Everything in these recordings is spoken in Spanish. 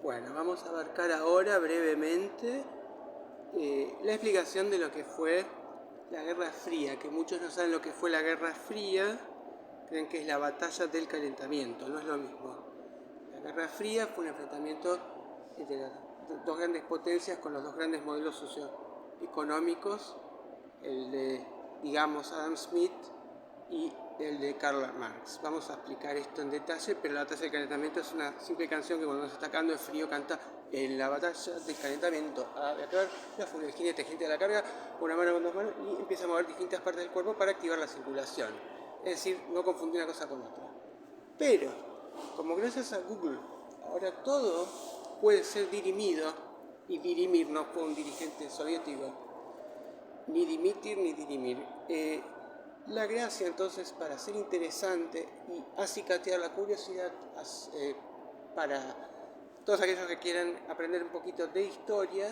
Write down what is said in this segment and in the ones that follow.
Bueno, vamos a abarcar ahora brevemente la explicación de lo que fue la Guerra Fría, que muchos no saben lo que fue la Guerra Fría, creen que es la batalla del calentamiento, no es lo mismo. La Guerra Fría fue un enfrentamiento entre las dos grandes potencias con los dos grandes modelos socioeconómicos, el de, digamos, Adam Smith y el de Karl Marx. Vamos a explicar esto en detalle, pero la batalla del calentamiento es una simple canción que cuando se está cagando de frío canta en la batalla del calentamiento. A ver, la furia del jinete de la carga, una mano con dos manos y empieza a mover distintas partes del cuerpo para activar la circulación. Es decir, no confundir una cosa con otra. Pero, como gracias a Google, ahora todo puede ser dirimido, y dirimir no fue un dirigente soviético, ni dimitir ni dirimir. La gracia entonces para ser interesante y acicatear la curiosidad para todos aquellos que quieran aprender un poquito de historia,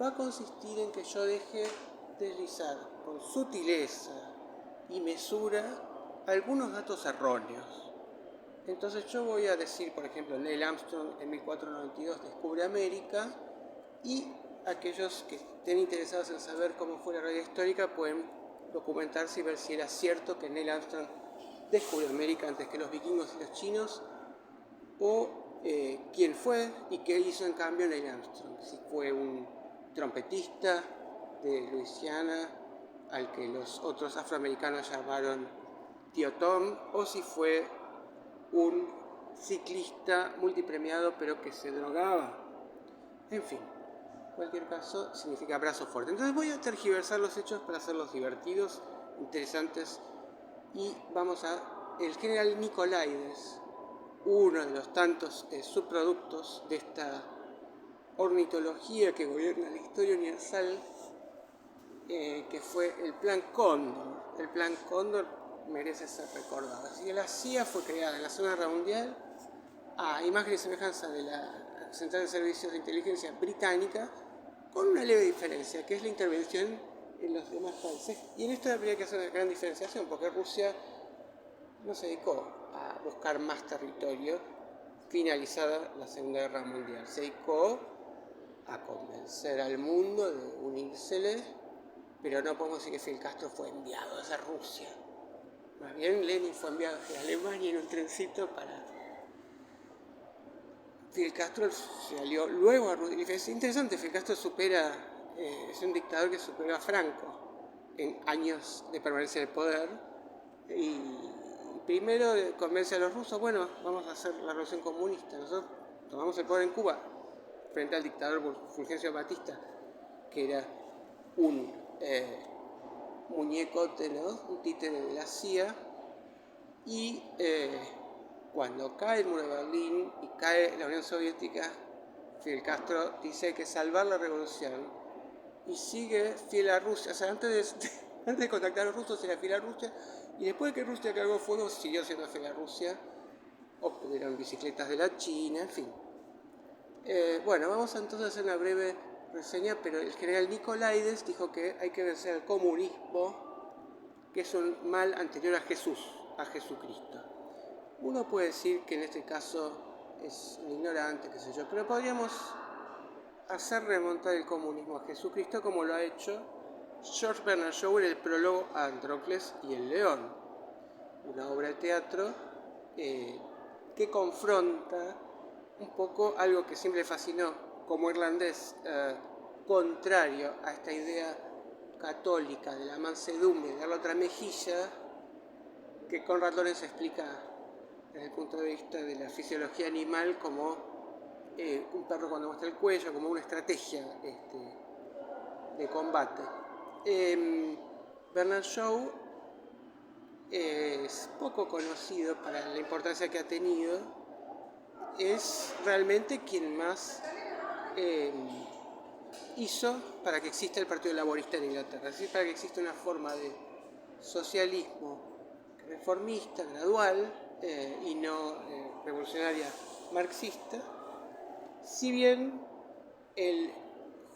va a consistir en que yo deje deslizar con sutileza y mesura algunos datos erróneos. Entonces yo voy a decir, por ejemplo, Neil Armstrong en 1492 descubre América, y aquellos que estén interesados en saber cómo fue la realidad histórica pueden documentarse y ver si era cierto que Neil Armstrong descubrió América antes que los vikingos y los chinos, o quién fue y qué hizo en cambio Neil Armstrong. Si fue un trompetista de Luisiana al que los otros afroamericanos llamaron Tío Tom, o si fue un ciclista multipremiado pero que se drogaba. En fin, en cualquier caso significa brazo fuerte. Entonces voy a tergiversar los hechos para hacerlos divertidos, interesantes, y vamos a el general Nicolaides, uno de los tantos subproductos de esta ornitología que gobierna la historia universal, que fue el Plan Cóndor. El Plan Cóndor merece ser recordado. Así que la CIA fue creada en la Segunda Guerra Mundial a imagen y semejanza de la Central de Servicios de Inteligencia británica, con una leve diferencia, que es la intervención en los demás países. Y en esto habría que hacer una gran diferenciación, porque Rusia no se dedicó a buscar más territorio finalizada la Segunda Guerra Mundial. Se dedicó a convencer al mundo de unírsele, pero no podemos decir que Fidel Castro fue enviado desde Rusia. Más bien Lenin fue enviado desde Alemania en un trencito para... Fidel Castro salió luego a Rusia. Es interesante, Fidel Castro es un dictador que superó a Franco en años de permanencia en el poder, y primero convence a los rusos, bueno, vamos a hacer la revolución comunista, nosotros tomamos el poder en Cuba frente al dictador Fulgencio Batista, que era un muñecote, ¿no? Un títere de la CIA, y cuando cae el muro de Berlín y cae la Unión Soviética, Fidel Castro dice que salvar la revolución y sigue fiel a Rusia. O sea, antes de contactar a los rusos era fiel a Rusia, y después de que Rusia cargó fuego siguió siendo fiel a Rusia. Obtuvieron bicicletas de la China, en fin. Bueno, vamos entonces a hacer una breve reseña, pero el general Nicolaides dijo que hay que vencer al comunismo, que es un mal anterior a Jesús, a Jesucristo. Uno puede decir que en este caso es un ignorante, qué sé yo, pero podríamos hacer remontar el comunismo a Jesucristo como lo ha hecho George Bernard Shaw en el prólogo a Andrócles y el León, una obra de teatro que confronta un poco algo que siempre fascinó como irlandés, contrario a esta idea católica de la mansedumbre, de dar la otra mejilla, que Conrad Lorenz explica desde el punto de vista de la fisiología animal como un perro cuando muestra el cuello, como una estrategia de combate. Bernard Shaw es poco conocido para la importancia que ha tenido. Es realmente quien más hizo para que exista el Partido Laborista en Inglaterra, es decir, para que exista una forma de socialismo reformista, gradual, y no revolucionaria marxista. Si bien el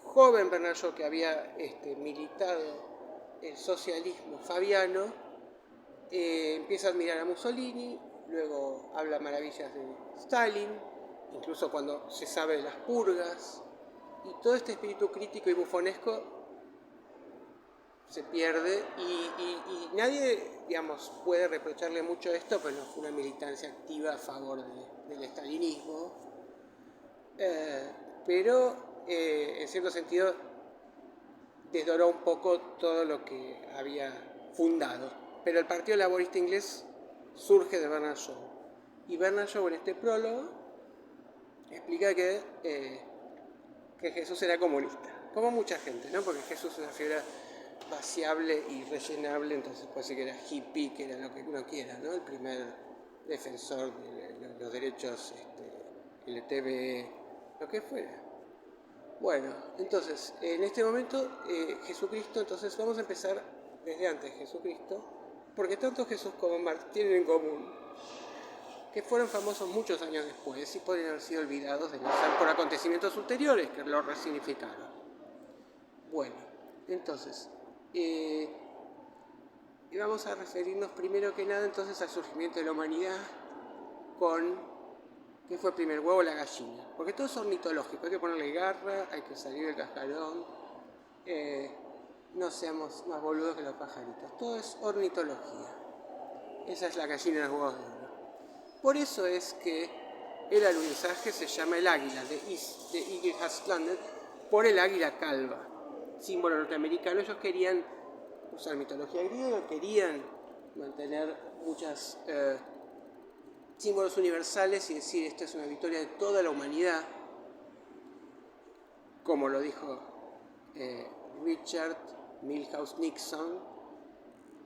joven Bernard Shaw, que había militado el socialismo fabiano, empieza a admirar a Mussolini, luego habla maravillas de Stalin, incluso cuando se sabe de las purgas, y todo este espíritu crítico y bufonesco se pierde y nadie, digamos, puede reprocharle mucho esto, pues no fue una militancia activa a favor del estalinismo, pero en cierto sentido desdoró un poco todo lo que había fundado. Pero el Partido Laborista Inglés surge de Bernard Shaw, y Bernard Shaw en este prólogo explica que Jesús era comunista, como mucha gente, ¿no? Porque Jesús es una figura vaciable y rellenable, entonces puede ser que era hippie, que era lo que uno quiera, ¿no? El primer defensor de los derechos LGTB, lo que fuera. Bueno, entonces, en este momento, Jesucristo, entonces vamos a empezar desde antes de Jesucristo, porque tanto Jesús como Marx tienen en común que fueron famosos muchos años después y podrían haber sido olvidados por acontecimientos ulteriores que lo resignificaron. Bueno, entonces, vamos a referirnos primero que nada entonces al surgimiento de la humanidad con ¿qué fue primero, el huevo o la gallina? Porque todo es ornitológico, hay que ponerle garra, hay que salir del cascarón, no seamos más boludos que los pajaritos, todo es ornitología. Esa es la gallina de los huevos de oro. Por eso es que el alunizaje se llama el águila, the eagle has landed, por el águila calva, símbolo norteamericano. Ellos querían usar mitología griega, querían mantener muchos símbolos universales y decir esto es una victoria de toda la humanidad, como lo dijo Richard Milhous Nixon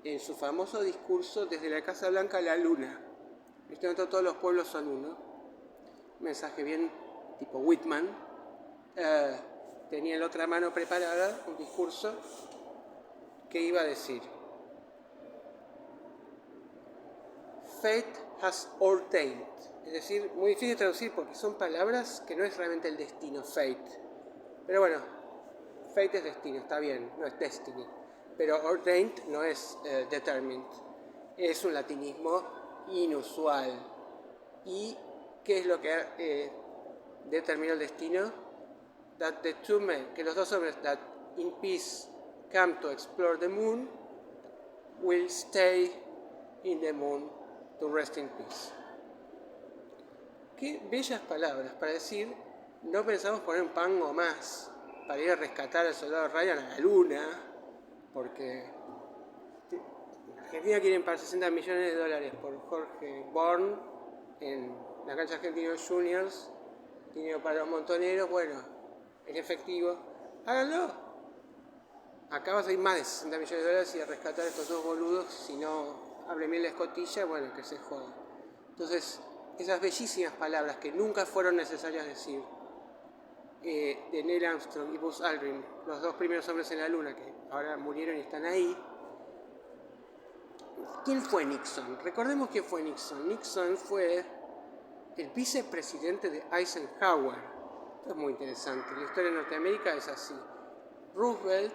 en su famoso discurso desde la Casa Blanca a la Luna. En este momento todos los pueblos son uno. Un mensaje bien tipo Whitman. Tenía en la otra mano preparada un discurso que iba a decir: Fate has ordained. Es decir, muy difícil de traducir porque son palabras que no es realmente el destino, fate. Pero bueno, fate es destino, está bien, no es destiny. Pero ordained no es determined. Es un latinismo inusual. ¿Y qué es lo que determinó el destino? That the two men, que los dos hombres that in peace come to explore the moon will stay in the moon to rest in peace. Qué bellas palabras para decir, no pensamos poner un pango más para ir a rescatar al soldado Ryan a la luna, porque Argentina quieren pagar $60 millones por Jorge Born en la cancha Argentinos Juniors, dinero para los montoneros, bueno, en efectivo, háganlo. Acá vas a ir más de $60 millones y a rescatar a estos dos boludos, si no hable bien la escotilla, bueno, que se joda. Entonces, esas bellísimas palabras que nunca fueron necesarias decir, de Neil Armstrong y Buzz Aldrin, los dos primeros hombres en la luna, que ahora murieron y están ahí. ¿Quién fue Nixon? Recordemos quién fue Nixon. Nixon fue el vicepresidente de Eisenhower. Esto es muy interesante. La historia de Norteamérica es así. Roosevelt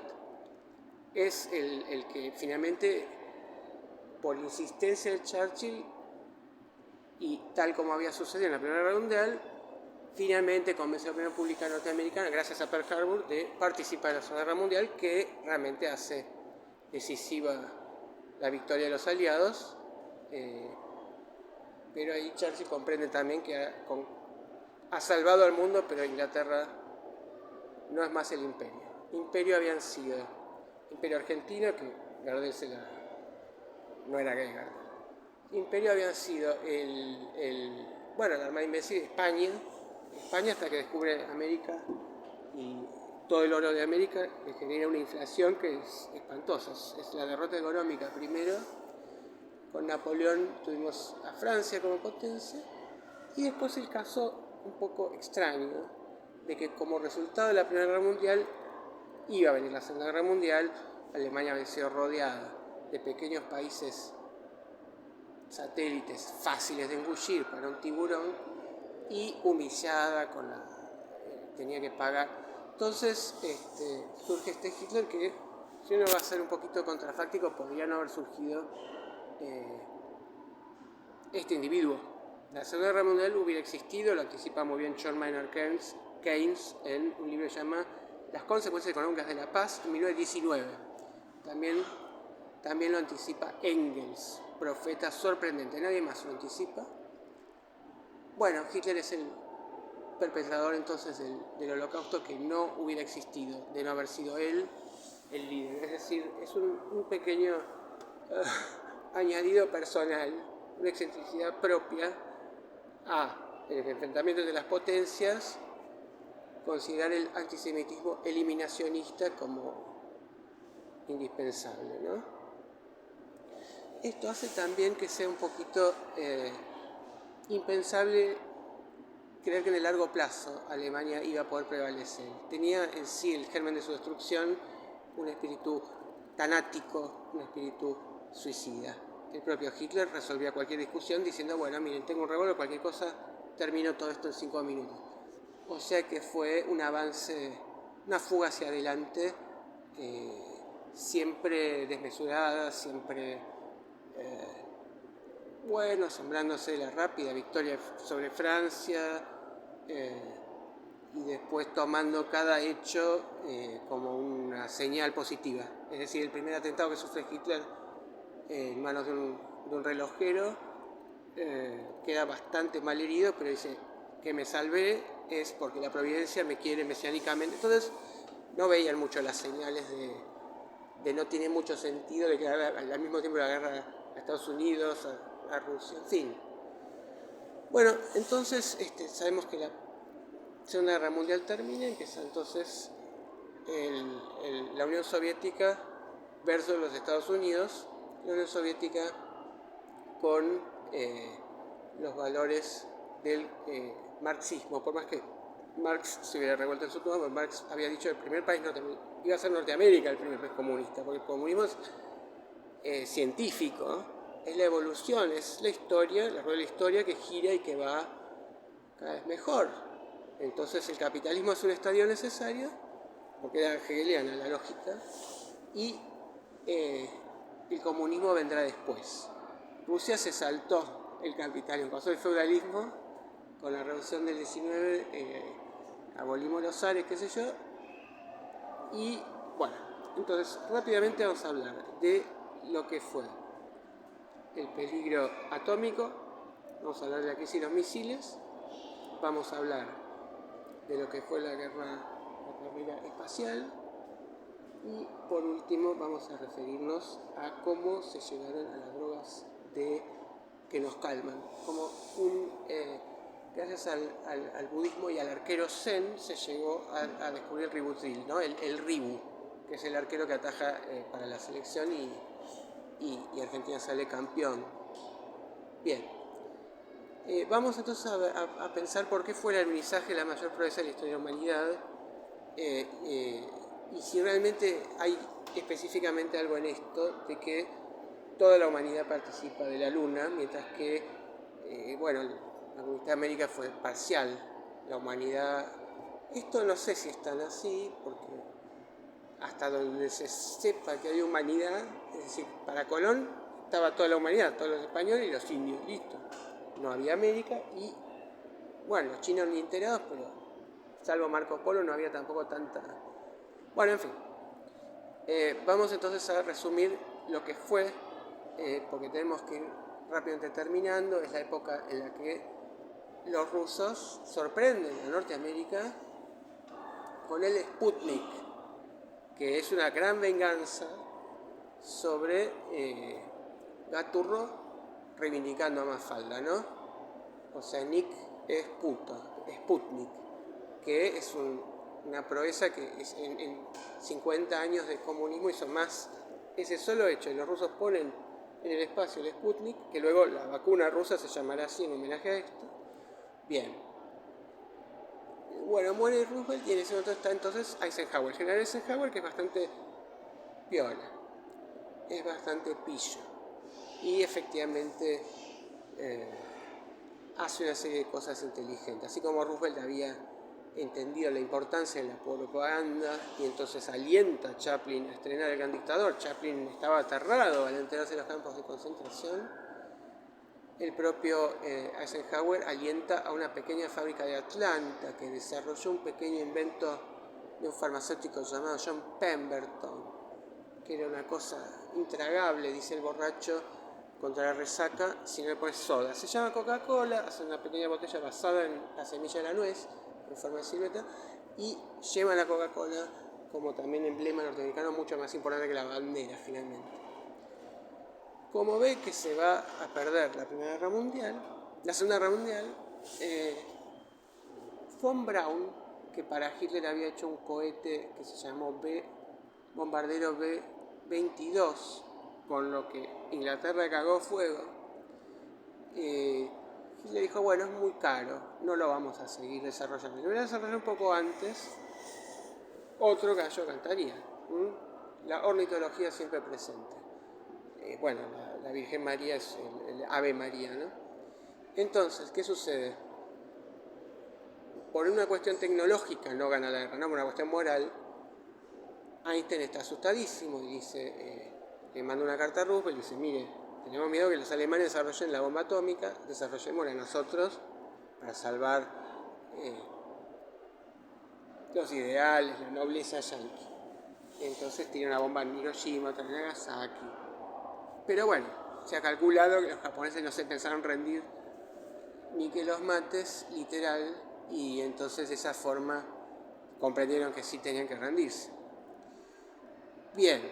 es el que finalmente, por insistencia de Churchill, y tal como había sucedido en la Primera Guerra Mundial, finalmente convenció a la opinión pública norteamericana, gracias a Pearl Harbor, de participar en la Segunda Guerra Mundial, que realmente hace decisiva la victoria de los aliados. Pero ahí Churchill comprende también que ha salvado al mundo, pero Inglaterra no es más el imperio. Imperio habían sido Imperio Argentino, que Gardel no era gay, Gardel. Imperio habían sido la Armada Invencible de España hasta que descubre América y todo el oro de América, que genera una inflación que es espantosa. Es la derrota económica primero. Con Napoleón tuvimos a Francia como potencia y después el caso un poco extraño de que como resultado de la Primera Guerra Mundial iba a venir la Segunda Guerra Mundial. Alemania había sido rodeada de pequeños países satélites fáciles de engullir para un tiburón y humillada tenía que pagar. Entonces surge Hitler que, si uno va a ser un poquito contrafáctico, podría no haber surgido este individuo, la Segunda Guerra Mundial hubiera existido, lo anticipa muy bien John Maynard Keynes en un libro que se llama Las consecuencias económicas de la paz, en 1919. También lo anticipa Engels, profeta sorprendente, nadie más lo anticipa. Bueno, Hitler es el perpetrador entonces del holocausto que no hubiera existido, de no haber sido él el líder. Es decir, es un pequeño añadido personal, una excentricidad propia a el enfrentamiento de las potencias, considerar el antisemitismo eliminacionista como indispensable, ¿no? Esto hace también que sea un poquito impensable creer que en el largo plazo Alemania iba a poder prevalecer. Tenía en sí el germen de su destrucción un espíritu tanático, un espíritu suicida. El propio Hitler resolvía cualquier discusión diciendo, bueno, miren, tengo un revólver, cualquier cosa, termino todo esto en 5 minutos. O sea que fue un avance, una fuga hacia adelante, siempre desmesurada, siempre, bueno, asombrándose de la rápida victoria sobre Francia, y después tomando cada hecho como una señal positiva. Es decir, el primer atentado que sufre Hitler en manos de un relojero queda bastante mal herido, pero dice que me salvé es porque la providencia me quiere mesiánicamente. Entonces no veían mucho las señales de no tiene mucho sentido de que al mismo tiempo la guerra a Estados Unidos, a Rusia, en fin. Bueno, entonces sabemos que la Segunda Guerra Mundial termina, empieza entonces la Unión Soviética versus los Estados Unidos. La Unión Soviética con los valores del marxismo, por más que Marx se hubiera revuelto en su tumba, porque Marx había dicho que el primer país iba a ser Norteamérica el primer país comunista, porque el comunismo es científico, es la evolución, es la historia, la rueda de la historia que gira y que va cada vez mejor. Entonces el capitalismo es un estadio necesario, porque era hegeliana la lógica, y el comunismo vendrá después. Rusia se saltó el capitalismo, pasó el feudalismo, con la revolución del 19 abolimos los zares, qué sé yo, y bueno, entonces rápidamente vamos a hablar de lo que fue el peligro atómico, vamos a hablar de la crisis de los misiles, vamos a hablar de lo que fue la carrera espacial y por último vamos a referirnos a cómo se llegaron a las drogas que nos calman, como gracias al budismo y al arquero zen se llegó a descubrir el ribotril, ¿no? el ribu, que es el arquero que ataja para la selección y Argentina sale campeón. Bien, vamos entonces a pensar por qué fue el alunizaje la mayor proeza de la historia de la humanidad y si realmente hay específicamente algo en esto de que toda la humanidad participa de la Luna, mientras que, bueno, la conquista de América fue parcial. La humanidad, esto no sé si es tan así, porque hasta donde se sepa que hay humanidad, es decir, para Colón estaba toda la humanidad, todos los españoles y los indios, listo. No había América y, bueno, los chinos ni enterados, pero salvo Marco Polo no había tampoco tanta... Bueno, en fin. Vamos entonces a resumir lo que fue, porque tenemos que ir rápidamente terminando. Es la época en la que los rusos sorprenden a Norteamérica con el Sputnik, que es una gran venganza sobre Gaturro reivindicando a Mafalda, ¿no? O sea, Nick es puto, Sputnik, que es una proeza que es en 50 años de comunismo hizo más. Ese solo hecho, y los rusos ponen en el espacio el Sputnik, que luego la vacuna rusa se llamará así en homenaje a esto. Bien. Bueno, muere Roosevelt y en ese momento está entonces Eisenhower, el general Eisenhower, que es bastante piola, es bastante pillo y efectivamente hace una serie de cosas inteligentes, así como Roosevelt había entendido la importancia de la propaganda y entonces alienta a Chaplin a estrenar El Gran Dictador. Chaplin estaba aterrado al enterarse de los campos de concentración. el propio Eisenhower alienta a una pequeña fábrica de Atlanta que desarrolló un pequeño invento de un farmacéutico llamado John Pemberton, que era una cosa intragable, dice el borracho, contra la resaca, si no le pones soda. Se llama Coca-Cola, hace una pequeña botella basada en la semilla de la nuez, en forma de silueta, y lleva la Coca-Cola como también emblema norteamericano mucho más importante que la bandera, finalmente. Como ve que se va a perder la Segunda Guerra Mundial, von Braun, que para Hitler había hecho un cohete que se llamó bombardero B-22, con lo que Inglaterra cagó fuego, Hitler dijo, bueno, es muy caro, no lo vamos a seguir desarrollando. Lo voy a desarrollar un poco antes, otro gallo cantaría. La ornitología siempre presente. Bueno, la Virgen María es el Ave María, ¿no? Entonces, ¿qué sucede? Por una cuestión tecnológica no gana la guerra, no por una cuestión moral. Einstein está asustadísimo y dice, le manda una carta a Roosevelt y dice, mire, tenemos miedo que los alemanes desarrollen la bomba atómica, desarrollémosla nosotros para salvar los ideales, la nobleza yanqui. Entonces tiene una bomba en Hiroshima, otra en Nagasaki. Pero bueno, se ha calculado que los japoneses no se pensaron rendir ni que los mates, literal, y entonces de esa forma comprendieron que sí tenían que rendirse. Bien,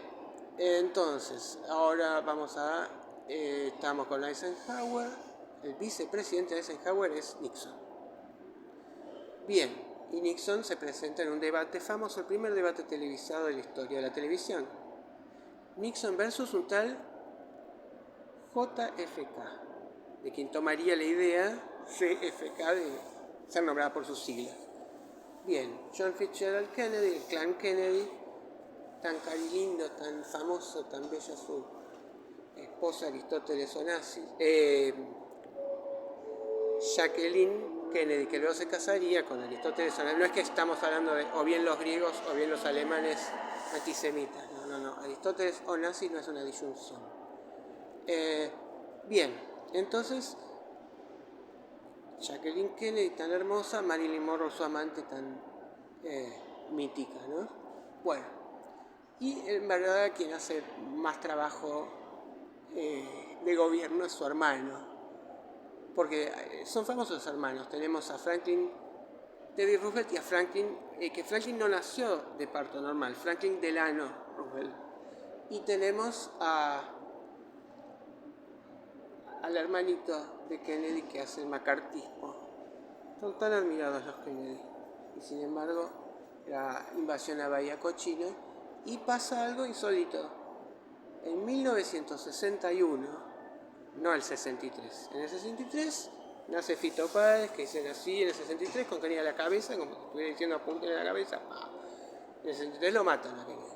entonces, ahora estamos con Eisenhower, el vicepresidente de Eisenhower es Nixon. Bien, y Nixon se presenta en un debate famoso, el primer debate televisado de la historia de la televisión. Nixon versus un tal JFK, de quien tomaría la idea CFK de ser nombrada por sus siglas. Bien, John Fitzgerald Kennedy, el clan Kennedy, tan carilindo, tan famoso, tan bella su esposa Aristóteles Onassis, Jacqueline Kennedy, que luego se casaría con Aristóteles Onassis. No es que estamos hablando de o bien los griegos o bien los alemanes antisemitas, no, Aristóteles Onassis no es una disyunción. Bien, entonces Jacqueline Kennedy tan hermosa, Marilyn Monroe su amante tan mítica, ¿no? Bueno, y en verdad quien hace más trabajo de gobierno es su hermano, porque son famosos los hermanos. Tenemos a Franklin Teddy Roosevelt y a Franklin, que Franklin no nació de parto normal, Franklin Delano Roosevelt. Y tenemos al hermanito de Kennedy que hace el macartismo. Son tan admirados los Kennedy. Y sin embargo, la invasión a Bahía Cochino, y pasa algo insólito. En 1961, no el 63, en el 63 nace Fito Páez, que dice así en el 63 con Kennedy a la cabeza, como si estuviera diciendo apunten a la cabeza. En el 63 lo matan a Kennedy.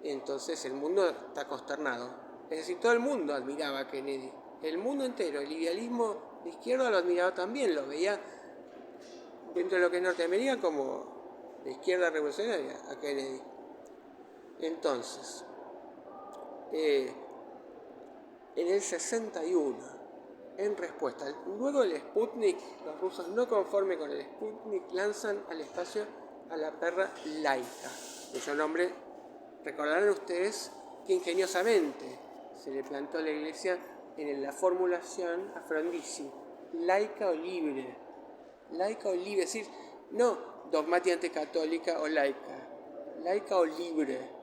Entonces el mundo está consternado. Es decir, todo el mundo admiraba a Kennedy. El mundo entero, el idealismo de izquierda lo admiraba también, lo veía dentro de lo que es Norteamérica como de izquierda revolucionaria a Kennedy. Entonces, en el 61, en respuesta, luego del Sputnik, los rusos no conforme con el Sputnik lanzan al espacio a la perra Laika, cuyo nombre recordarán ustedes que ingeniosamente se le plantó a la iglesia en la formulación a Frondizi, laica o libre. Laica o libre, es decir, no dogmáticamente católica o laica, laica o libre.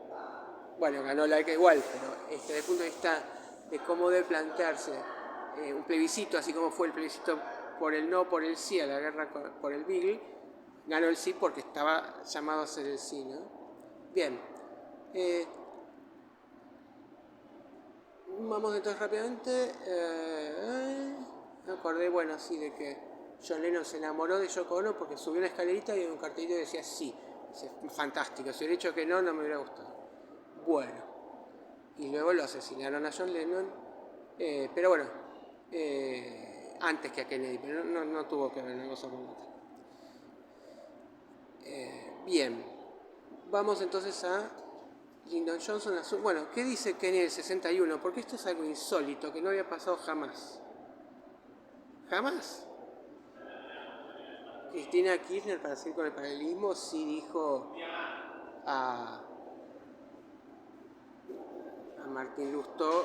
Bueno, ganó laica igual, pero desde el punto de vista de cómo debe plantearse un plebiscito, así como fue el plebiscito por el no, por el sí a la guerra por el Beagle, ganó el sí porque estaba llamado a ser el sí, ¿no? Bien. Vamos entonces rápidamente. Me acordé, bueno, sí, de que John Lennon se enamoró de Yoko Ono porque subió una escalerita y en un cartelito decía sí. Fantástico, si hubiera dicho que no, no me hubiera gustado. Bueno, y luego lo asesinaron a John Lennon, pero bueno, antes que a Kennedy, pero no tuvo que ver una cosa con otra. Bien, vamos entonces a Lyndon Johnson. Bueno, ¿qué dice Kennedy en el 61? Porque esto es algo insólito que no había pasado jamás. Jamás. Cristina Kirchner, para seguir con el paralelismo, sí dijo a Martín Lustó,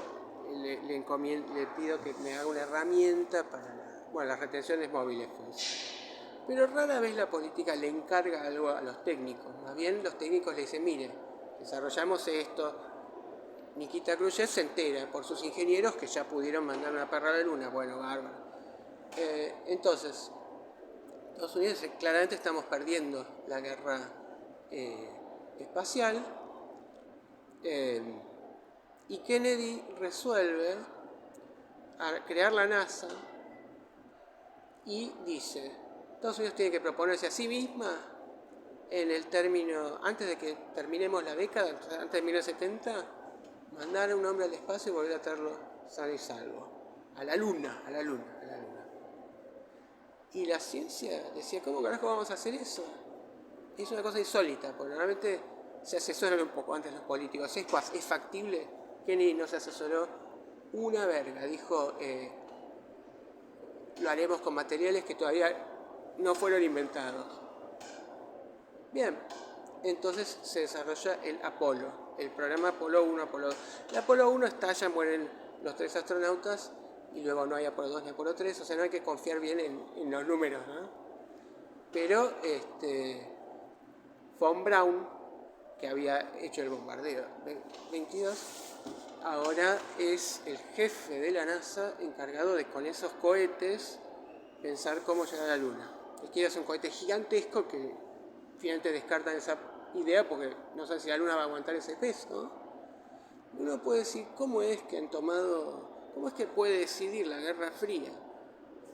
le pido que me haga una herramienta para las retenciones móviles. Pues. Pero rara vez la política le encarga algo a los técnicos. Más bien los técnicos le dicen, miren, desarrollamos esto. Nikita Khrushchev se entera por sus ingenieros que ya pudieron mandar una perra a la luna. Bueno, bárbaro. Entonces, Estados Unidos claramente estamos perdiendo la guerra espacial. Y Kennedy resuelve crear la NASA y dice, Estados Unidos tiene que proponerse a sí misma en el término, antes de que terminemos la década, antes de 1970, mandar a un hombre al espacio y volver a traerlo sano y salvo. A la luna. Y la ciencia decía, ¿cómo carajo vamos a hacer eso? Es una cosa insólita, porque normalmente se asesoran un poco antes los políticos. ¿Es factible? Kennedy no se asesoró una verga. Dijo, lo haremos con materiales que todavía no fueron inventados. Bien, entonces se desarrolla el Apolo, el programa Apolo 1, Apolo 2. El Apolo 1 estalla, mueren los 3 astronautas y luego no hay Apolo 2 ni Apolo 3, o sea, no hay que confiar bien en los números, ¿no? Pero Von Braun, que había hecho el bombardeo 22, ahora es el jefe de la NASA encargado de con esos cohetes pensar cómo llegar a la Luna. Él quiere hacer un cohete gigantesco que finalmente descartan esa idea porque no saben si la Luna va a aguantar ese peso. Uno puede decir, ¿cómo es que puede decidir la Guerra Fría?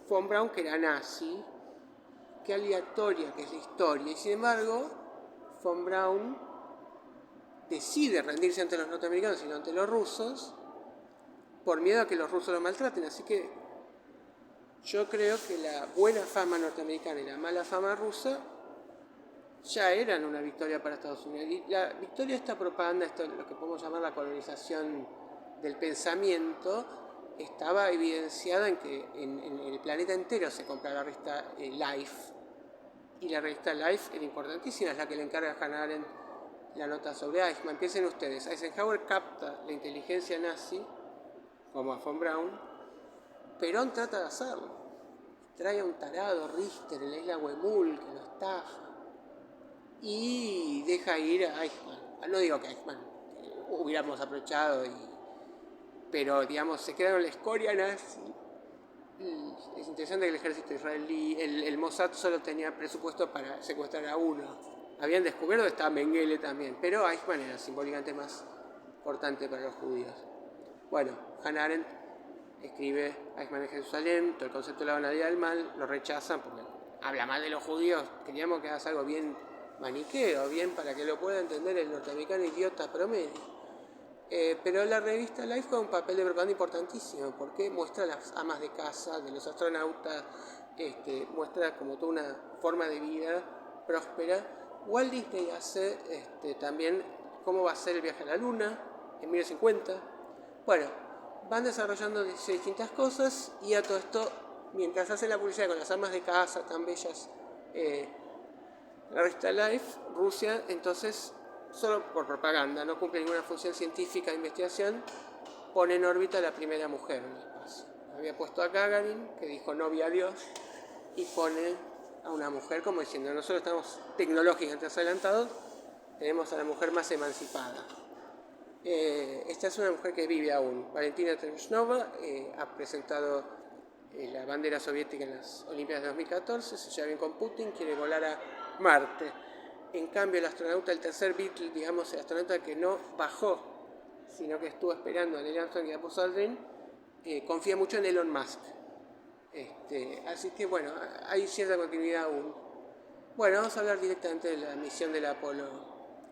Von Braun, que era nazi, qué aleatoria que es la historia, y sin embargo, Von Braun decide rendirse ante los norteamericanos y no ante los rusos por miedo a que los rusos lo maltraten. Así que yo creo que la buena fama norteamericana y la mala fama rusa ya eran una victoria para Estados Unidos. Y la victoria de esta propaganda, esto es lo que podemos llamar la colonización del pensamiento, estaba evidenciada en que en el planeta entero se compra la revista Life. Y la revista Life era importantísima, es la que le encarga a Hannah Arendt la nota sobre Eichmann. Piensen ustedes, Eisenhower capta la inteligencia nazi, como a Von Braun, Perón trata de hacerlo. Trae a un tarado, Richter, en la isla Huemul, que lo estafa. Y deja ir a Eichmann. No digo que Eichmann hubiéramos aprovechado, pero digamos, se quedaron la escoria nazi. Es interesante que el ejército israelí, el Mossad solo tenía presupuesto para secuestrar a uno. Habían descubierto que estaba Mengele también, pero Eichmann era simbólicamente más importante para los judíos. Bueno, Hannah Arendt escribe Eichmann en Jerusalén, todo el concepto de la banalidad del mal, lo rechazan porque habla mal de los judíos. Queríamos que hagas algo bien maniqueo, bien para que lo pueda entender el norteamericano idiota promedio. Pero la revista Life juega un papel de propaganda importantísimo porque muestra las amas de casa de los astronautas, muestra como toda una forma de vida próspera. Walt Disney hace también cómo va a ser el viaje a la Luna en 1950. Bueno, van desarrollando distintas cosas y a todo esto, mientras hace la publicidad con las amas de casa tan bellas, la revista Life, Rusia, entonces, solo por propaganda, no cumple ninguna función científica de investigación, pone en órbita a la primera mujer en el espacio. Había puesto a Gagarin, que dijo no vi a Dios, y pone a una mujer como diciendo, nosotros estamos tecnológicamente adelantados, tenemos a la mujer más emancipada. Esta es una mujer que vive aún. Valentina Tereshkova ha presentado la bandera soviética en las Olimpiadas de 2014, se lleva bien con Putin, quiere volar a Marte. En cambio, el astronauta, el tercer Beatle, digamos, el astronauta que no bajó, sino que estuvo esperando a Neil Armstrong y a Buzz Aldrin, confía mucho en Elon Musk. Así que, bueno, hay cierta continuidad aún. Bueno, vamos a hablar directamente de la misión del Apolo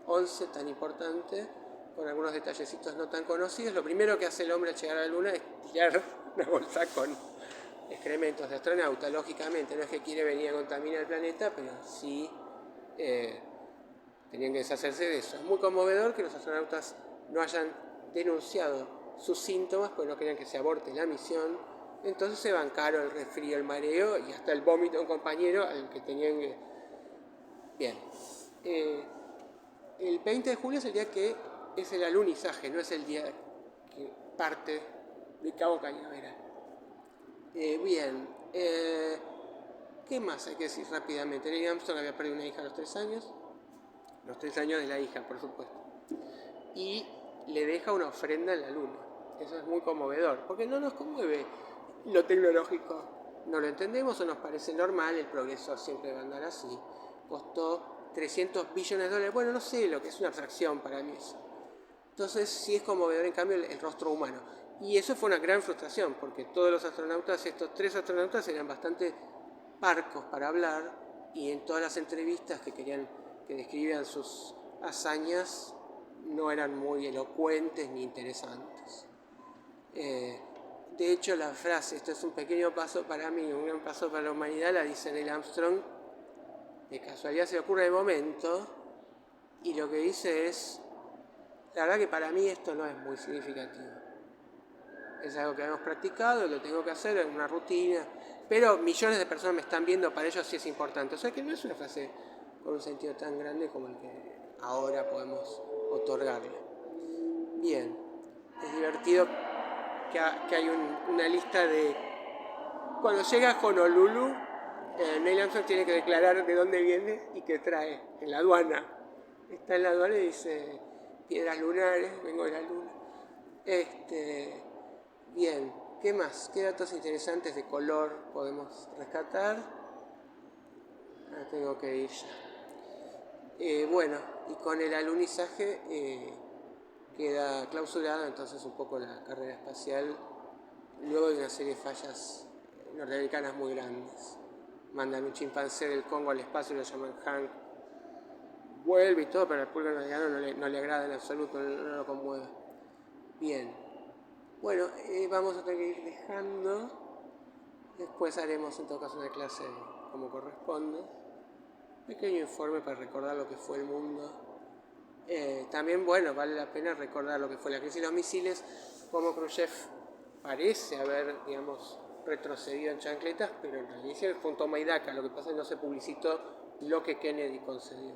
11, tan importante, con algunos detallecitos no tan conocidos. Lo primero que hace el hombre al llegar a la Luna es tirar una bolsa con excrementos de astronauta. Lógicamente, no es que quiere venir a contaminar el planeta, pero sí tenían que deshacerse de eso. Es muy conmovedor que los astronautas no hayan denunciado sus síntomas, pues no querían que se aborte la misión. Entonces se bancaron el resfrío, el mareo y hasta el vómito de un compañero al que tenían que... Bien. El 20 de julio es el día que es el alunizaje, no es el día que parte de Cabo Cañaveral. Bien. ¿Qué más hay que decir rápidamente? Neil Armstrong había perdido una hija a los 3 años. Los 3 años de la hija, por supuesto. Y le deja una ofrenda en la luna. Eso es muy conmovedor, porque no nos conmueve lo tecnológico. No lo entendemos o nos parece normal, el progreso siempre va a andar así. Costó 300 billones de dólares. Bueno, no sé lo que es una abstracción para mí eso. Entonces sí es conmovedor en cambio el rostro humano. Y eso fue una gran frustración, porque todos los astronautas, estos 3 astronautas eran bastante parcos para hablar, y en todas las entrevistas que describían sus hazañas no eran muy elocuentes ni interesantes. De hecho, la frase, esto es un pequeño paso para mí, un gran paso para la humanidad, la dice Neil Armstrong, de casualidad se le ocurre de momento, y lo que dice es, la verdad que para mí esto no es muy significativo. Es algo que hemos practicado, lo tengo que hacer, es una rutina, pero millones de personas me están viendo, para ellos sí es importante. O sea que no es una frase con un sentido tan grande como el que ahora podemos otorgarle. Bien, es divertido que hay una lista de... Cuando llega a Honolulu, Neil Armstrong tiene que declarar de dónde viene y qué trae en la aduana. Está en la aduana y dice, piedras lunares, vengo de la luna. Bien, ¿qué más? ¿Qué datos interesantes de color podemos rescatar? Ahora tengo que ir ya. Bueno, y con el alunizaje queda clausurada entonces un poco la carrera espacial, luego de una serie de fallas norteamericanas muy grandes. Mandan un chimpancé del Congo al espacio y lo llaman Hank. Vuelve y todo, pero al público norteamericano no le agrada en absoluto, no lo conmueve. Bien. Bueno, vamos a tener que ir dejando. Después haremos en todo caso una clase como corresponde. Pequeño informe para recordar lo que fue el mundo. También, bueno, vale la pena recordar lo que fue la crisis de los misiles, como Khrushchev parece haber, digamos, retrocedido en chancletas, pero en realidad fue un toma y daca. Lo que pasa es que no se publicitó lo que Kennedy concedió.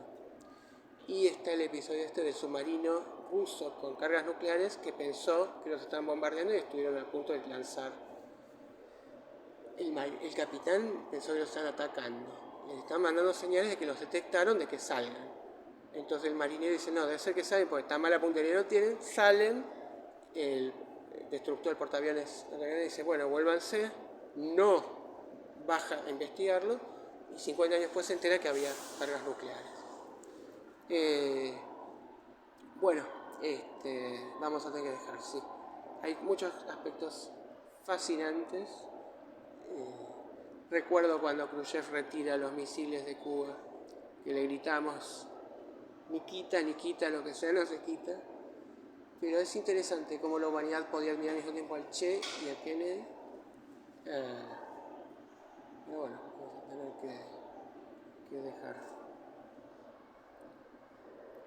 Y está el episodio del submarino ruso con cargas nucleares que pensó que los estaban bombardeando y estuvieron a punto de lanzar. El capitán pensó que los estaban atacando. Les estaban mandando señales de que los detectaron, de que salgan. Entonces el marinero dice, no, debe ser que salen porque tan mala puntería no tienen. Salen, el destructor del portaaviones dice, bueno, vuélvanse. No baja a investigarlo y 50 años después se entera que había cargas nucleares. Bueno, vamos a tener que dejar, sí. Hay muchos aspectos fascinantes. Recuerdo cuando Khrushchev retira los misiles de Cuba, que le gritamos, ni quita, lo que sea, no se quita. Pero es interesante cómo la humanidad podía admirar al mismo tiempo al Che y a Kennedy. Pero bueno, vamos a tener que dejar.